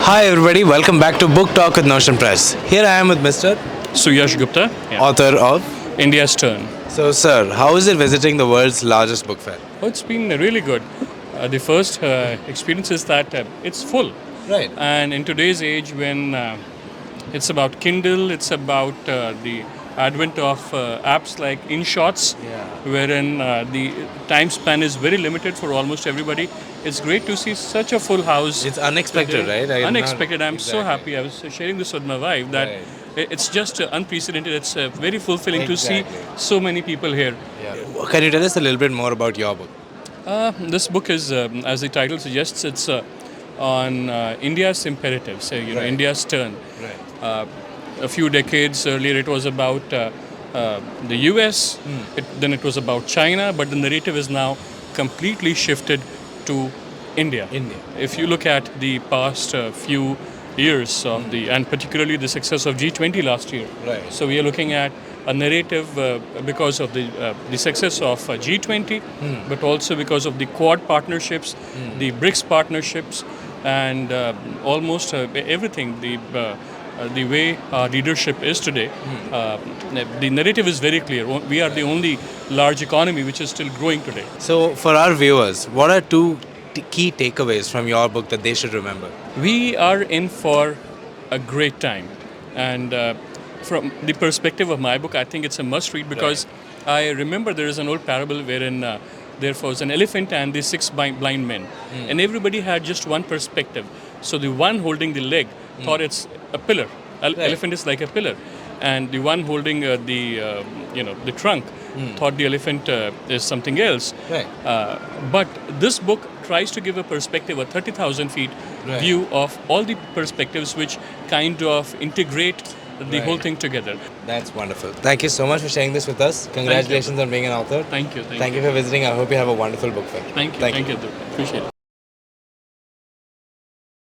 Hi everybody, welcome back to Book Talk with Notion Press. Here I am with Mr. Suyash Gupta, author of. India's Turn. So sir, how is it visiting the world's largest book fair? Oh, it's been really good. The first experience is that it's full. Right. And in today's age, when it's about Kindle, it's about the advent of apps like InShots, Yeah. wherein the time span is very limited for almost everybody. It's great to see such a full house. It's unexpected, today. right? Unexpected. I'm so Exactly. happy. I was sharing this with my wife that it's just unprecedented. It's very fulfilling to see Exactly. so many people here. Yeah. Can you tell us a little bit more about your book? This book is, as the title suggests, it's on India's imperatives, Right. India's turn. Right. A few decades earlier, it was about the US, then it was about China, but the narrative is now completely shifted to India. India. If you look at the past few years of and particularly the success of G20 last year. Right. So we are looking at a narrative because of the success of G20, but also because of the Quad partnerships, the BRICS partnerships, and almost everything. The way our leadership is today, the narrative is very clear. We are the only large economy which is still growing today. So for our viewers, what are two key takeaways from your book that they should remember? We are in for a great time, and from the perspective of my book, I think it's a must-read because I remember there is an old parable wherein there was an elephant and the six blind men, and everybody had just one perspective. So the one holding the leg thought it's a pillar. Elephant is like a pillar, and the one holding the trunk thought the elephant is something else. Right. But this book tries to give a perspective, a 30,000 feet Right. view of all the perspectives which kind of integrate the whole thing together. That's wonderful. Thank you so much for sharing this with us. Congratulations on being an author. Thank you. Thank you for visiting. I hope you have a wonderful book fair. Thank you. Appreciate it.